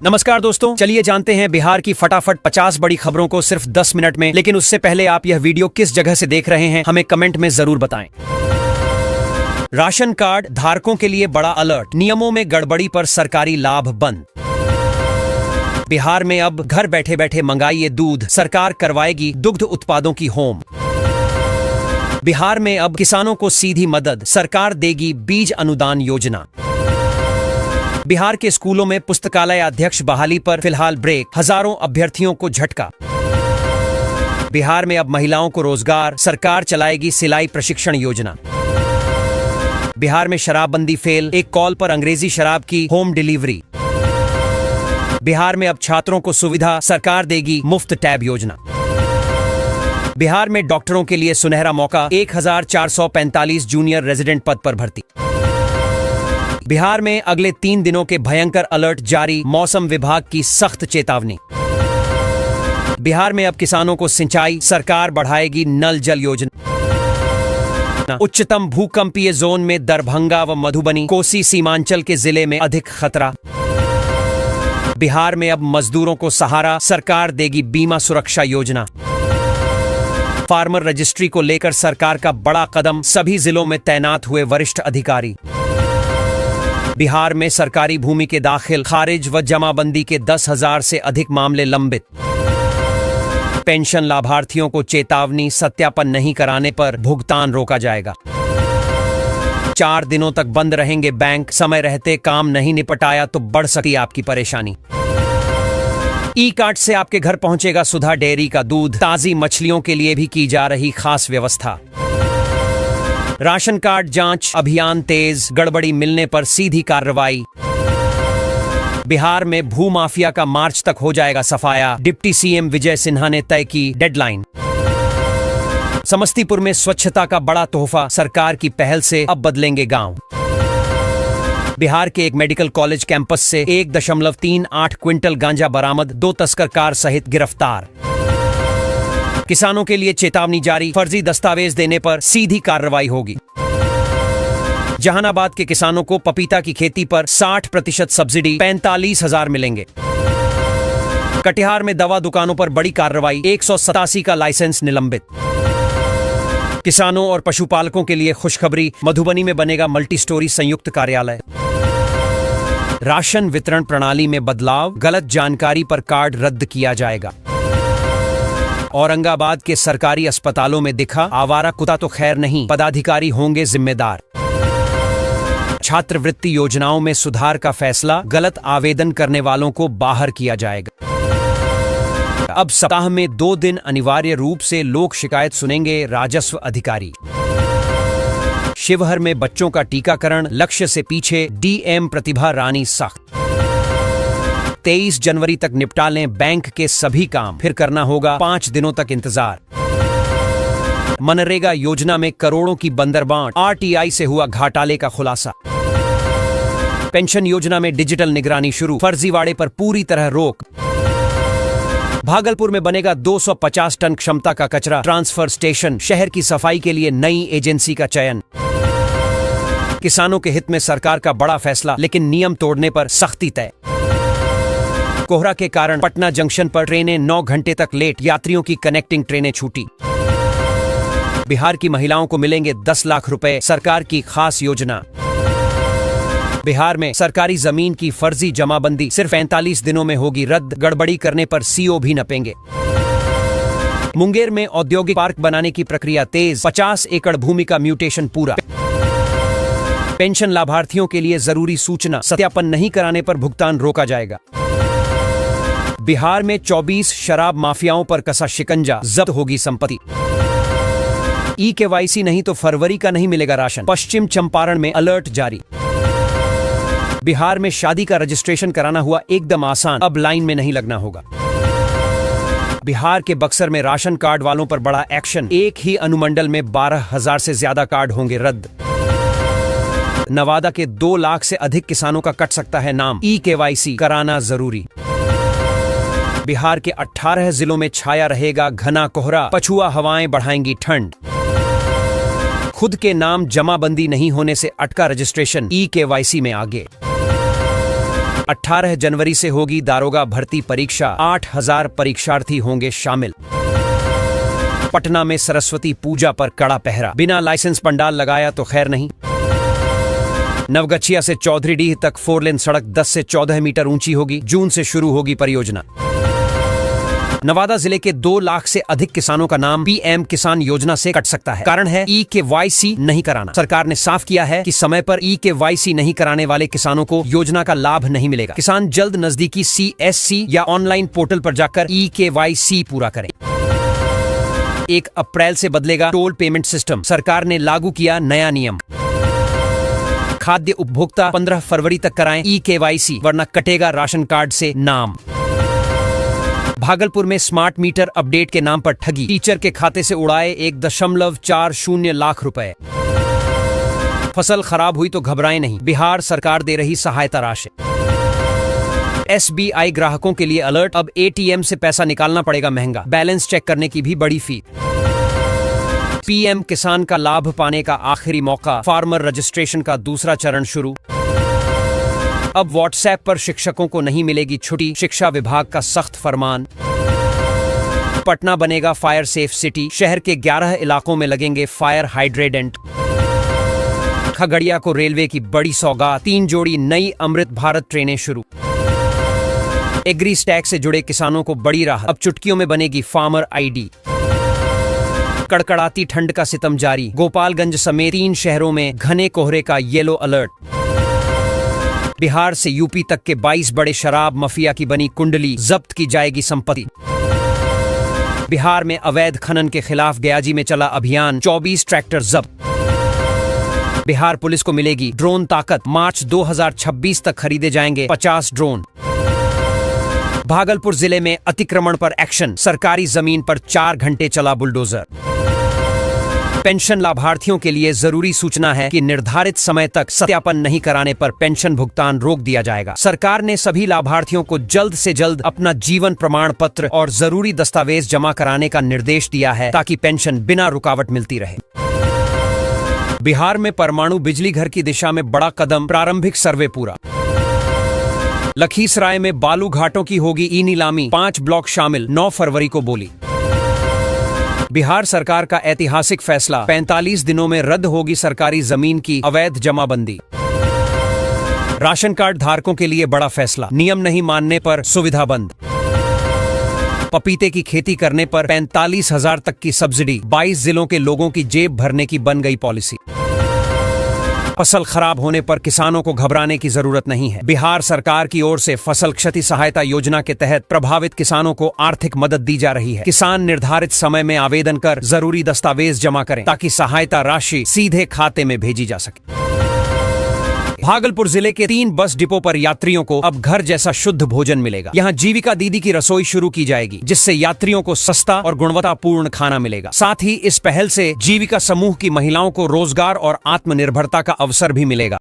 नमस्कार दोस्तों, चलिए जानते हैं बिहार की फटाफट 50 बड़ी खबरों को सिर्फ 10 मिनट में। लेकिन उससे पहले आप यह वीडियो किस जगह से देख रहे हैं हमें कमेंट में जरूर बताएं। राशन कार्ड धारकों के लिए बड़ा अलर्ट, नियमों में गड़बड़ी पर सरकारी लाभ बंद। बिहार में अब घर बैठे बैठे मंगाइए दूध, सरकार करवाएगी दुग्ध उत्पादों की होम। बिहार में अब किसानों को सीधी मदद, सरकार देगी बीज अनुदान योजना। बिहार के स्कूलों में पुस्तकालय अध्यक्ष बहाली पर फिलहाल ब्रेक, हजारों अभ्यर्थियों को झटका। बिहार में अब महिलाओं को रोजगार, सरकार चलाएगी सिलाई प्रशिक्षण योजना। बिहार में शराबबंदी फेल, एक कॉल पर अंग्रेजी शराब की होम डिलीवरी। बिहार में अब छात्रों को सुविधा, सरकार देगी मुफ्त टैब योजना। बिहार में डॉक्टरों के लिए सुनहरा मौका, 1445 जूनियर रेजिडेंट पद पर भर्ती। बिहार में अगले 3 दिनों के भयंकर अलर्ट जारी, मौसम विभाग की सख्त चेतावनी। बिहार में अब किसानों को सिंचाई, सरकार बढ़ाएगी नल जल योजना। उच्चतम भूकंपीय जोन में दरभंगा व मधुबनी, कोसी सीमांचल के जिले में अधिक खतरा। बिहार में अब मजदूरों को सहारा, सरकार देगी बीमा सुरक्षा योजना। फार्मर रजिस्ट्री को लेकर सरकार का बड़ा कदम, सभी जिलों में तैनात हुए वरिष्ठ अधिकारी। बिहार में सरकारी भूमि के दाखिल, खारिज व जमाबंदी के 10,000 से अधिक मामले लंबित। पेंशन लाभार्थियों को चेतावनी, सत्यापन नहीं कराने पर भुगतान रोका जाएगा। 4 दिनों तक बंद रहेंगे बैंक, समय रहते काम नहीं निपटाया तो बढ़ सकती आपकी परेशानी। ई कार्ड से आपके घर पहुंचेगा सुधा डेयरी का दूध, ताजी मछलियों के लिए भी की जा रही खास व्यवस्था। राशन कार्ड जांच अभियान तेज, गड़बड़ी मिलने पर सीधी कार्रवाई। बिहार में भूमाफिया का मार्च तक हो जाएगा सफाया, डिप्टी सीएम विजय सिन्हा ने तय की डेडलाइन। समस्तीपुर में स्वच्छता का बड़ा तोहफा, सरकार की पहल से अब बदलेंगे गांव। बिहार के एक मेडिकल कॉलेज कैंपस से 1.38 क्विंटल गांजा बरामद, 2 तस्कर कार सहित गिरफ्तार। किसानों के लिए चेतावनी जारी, फर्जी दस्तावेज देने पर सीधी कार्रवाई होगी। जहानाबाद के किसानों को पपीता की खेती पर 60% सब्सिडी, 45,000 मिलेंगे। कटिहार में दवा दुकानों पर बड़ी कार्रवाई, 187 का लाइसेंस निलंबित। किसानों और पशुपालकों के लिए खुशखबरी, मधुबनी में बनेगा मल्टी स्टोरी संयुक्त कार्यालय। राशन वितरण प्रणाली में बदलाव, गलत जानकारी पर कार्ड रद्द किया जाएगा। औरंगाबाद के सरकारी अस्पतालों में दिखा आवारा कुत्ता तो खैर नहीं, पदाधिकारी होंगे जिम्मेदार। छात्रवृत्ति योजनाओं में सुधार का फैसला, गलत आवेदन करने वालों को बाहर किया जाएगा। अब सप्ताह में 2 दिन अनिवार्य रूप से लोक शिकायत सुनेंगे राजस्व अधिकारी। शिवहर में बच्चों का टीकाकरण, लक्ष्य से पीछे, डीएम प्रतिभा रानी सख्त। 23 जनवरी तक निपटा लें बैंक के सभी काम, फिर करना होगा 5 दिनों तक इंतजार। मनरेगा योजना में करोड़ों की बंदरबांट, आरटीआई से हुआ घाटाले का खुलासा। पेंशन योजना में डिजिटल निगरानी शुरू, फर्जीवाड़े पर पूरी तरह रोक। भागलपुर में बनेगा 250 टन क्षमता का कचरा ट्रांसफर स्टेशन, शहर की सफाई के लिए नई एजेंसी का चयन। किसानों के हित में सरकार का बड़ा फैसला, लेकिन नियम तोड़ने पर सख्ती तय। कोहरा के कारण पटना जंक्शन पर ट्रेनें 9 घंटे तक लेट, यात्रियों की कनेक्टिंग ट्रेनें छूटी। बिहार की महिलाओं को मिलेंगे 10 लाख रुपए, सरकार की खास योजना। बिहार में सरकारी जमीन की फर्जी जमाबंदी सिर्फ 45 दिनों में होगी रद्द, गड़बड़ी करने पर सीओ भी नपेंगे। मुंगेर में औद्योगिक पार्क बनाने की प्रक्रिया तेज, 50 एकड़ भूमि का म्यूटेशन पूरा। पेंशन लाभार्थियों के लिए जरूरी सूचना, सत्यापन नहीं कराने पर भुगतान रोका जाएगा। बिहार में 24 शराब माफियाओं पर कसा शिकंजा, जब्त होगी संपत्ति। ई-केवाईसी नहीं तो फरवरी का नहीं मिलेगा राशन, पश्चिम चंपारण में अलर्ट जारी। बिहार में शादी का रजिस्ट्रेशन कराना हुआ एकदम आसान, अब लाइन में नहीं लगना होगा। बिहार के बक्सर में राशन कार्ड वालों पर बड़ा एक्शन, एक ही अनुमंडल में 12,000 से ज्यादा कार्ड होंगे रद्द। नवादा के 2 लाख से अधिक किसानों का कट सकता है नाम, ई-केवाईसी कराना जरूरी। बिहार के 18 जिलों में छाया रहेगा घना कोहरा, पछुआ हवाएं बढ़ाएंगी ठंड। खुद के नाम जमाबंदी नहीं होने से अटका रजिस्ट्रेशन, ई-केवाईसी में आगे। 18 जनवरी से होगी दारोगा भर्ती परीक्षा, 8000 परीक्षार्थी होंगे शामिल। पटना में सरस्वती पूजा पर कड़ा पहरा, बिना लाइसेंस पंडाल लगाया तो खैर नहीं। नवगछिया से चौधरीडीह तक 4 लेन सड़क 10 से 14 मीटर ऊंची होगी, जून से शुरू होगी परियोजना। नवादा जिले के 2 लाख से अधिक किसानों का नाम पीएम किसान योजना से कट सकता है। कारण है EKYC नहीं कराना। सरकार ने साफ किया है कि समय पर EKYC नहीं कराने वाले किसानों को योजना का लाभ नहीं मिलेगा। किसान जल्द नजदीकी CSC या ऑनलाइन पोर्टल पर जाकर EKYC पूरा करें। 1 अप्रैल से बदलेगा टोल पेमेंट सिस्टम, सरकार ने लागू किया नया नियम। खाद्य उपभोक्ता 15 फरवरी तक कराएं EKYC, वरना कटेगा राशन कार्ड से नाम। भागलपुर में स्मार्ट मीटर अपडेट के नाम पर ठगी, टीचर के खाते से उड़ाए 1.40 लाख रुपए। फसल खराब हुई तो घबराएं नहीं, बिहार सरकार दे रही सहायता राशि। SBI ग्राहकों के लिए अलर्ट, अब ATM से पैसा निकालना पड़ेगा महंगा, बैलेंस चेक करने की भी बड़ी फीस। PM किसान का लाभ पाने का आखिरी मौका, फार्मर रजिस्ट्रेशन का दूसरा चरण शुरू। अब WhatsApp पर शिक्षकों को नहीं मिलेगी छुट्टी, शिक्षा विभाग का सख्त फरमान। पटना बनेगा फायर सेफ सिटी, शहर के 11 इलाकों में लगेंगे फायर हाइड्रेडेंट। खगड़िया को रेलवे की बड़ी सौगात, 3 जोड़ी नई अमृत भारत ट्रेनें शुरू। एग्री स्टैक से जुड़े किसानों को बड़ी राहत, अब चुटकियों में बनेगी फार्मर ID। कड़कड़ाती ठंड का सितम जारी, गोपालगंज समेत 3 शहरों में घने कोहरे का येलो अलर्ट। बिहार से यूपी तक के 22 बड़े शराब माफिया की बनी कुंडली, जब्त की जाएगी संपत्ति। बिहार में अवैध खनन के खिलाफ गयाजी में चला अभियान, 24 ट्रैक्टर जब्त। बिहार पुलिस को मिलेगी ड्रोन ताकत, मार्च 2026 तक खरीदे जाएंगे 50 ड्रोन। भागलपुर जिले में अतिक्रमण पर एक्शन, सरकारी जमीन पर 4 घंटे चला बुलडोजर। पेंशन लाभार्थियों के लिए जरूरी सूचना है कि निर्धारित समय तक सत्यापन नहीं कराने पर पेंशन भुगतान रोक दिया जाएगा। सरकार ने सभी लाभार्थियों को जल्द से जल्द अपना जीवन प्रमाण पत्र और जरूरी दस्तावेज जमा कराने का निर्देश दिया है, ताकि पेंशन बिना रुकावट मिलती रहे। बिहार में परमाणु बिजली घर की दिशा में बड़ा कदम, प्रारंभिक सर्वे पूरा। लखीसराय में बालू घाटों की होगी ई-नीलामी, 5 ब्लॉक शामिल, 9 फरवरी को बोली। बिहार सरकार का ऐतिहासिक फैसला, 45 दिनों में रद्द होगी सरकारी जमीन की अवैध जमाबंदी। राशन कार्ड धारकों के लिए बड़ा फैसला, नियम नहीं मानने पर सुविधा बंद। पपीते की खेती करने पर 45,000 तक की सब्सिडी, 22 जिलों के लोगों की जेब भरने की बन गई पॉलिसी। फसल खराब होने पर किसानों को घबराने की जरूरत नहीं है। बिहार सरकार की ओर से फसल क्षति सहायता योजना के तहत प्रभावित किसानों को आर्थिक मदद दी जा रही है। किसान निर्धारित समय में आवेदन कर जरूरी दस्तावेज जमा करें, ताकि सहायता राशि सीधे खाते में भेजी जा सके। भागलपुर जिले के 3 बस डिपो पर यात्रियों को अब घर जैसा शुद्ध भोजन मिलेगा। यहाँ जीविका दीदी की रसोई शुरू की जाएगी, जिससे यात्रियों को सस्ता और गुणवत्तापूर्ण खाना मिलेगा। साथ ही इस पहल से जीविका समूह की महिलाओं को रोजगार और आत्मनिर्भरता का अवसर भी मिलेगा।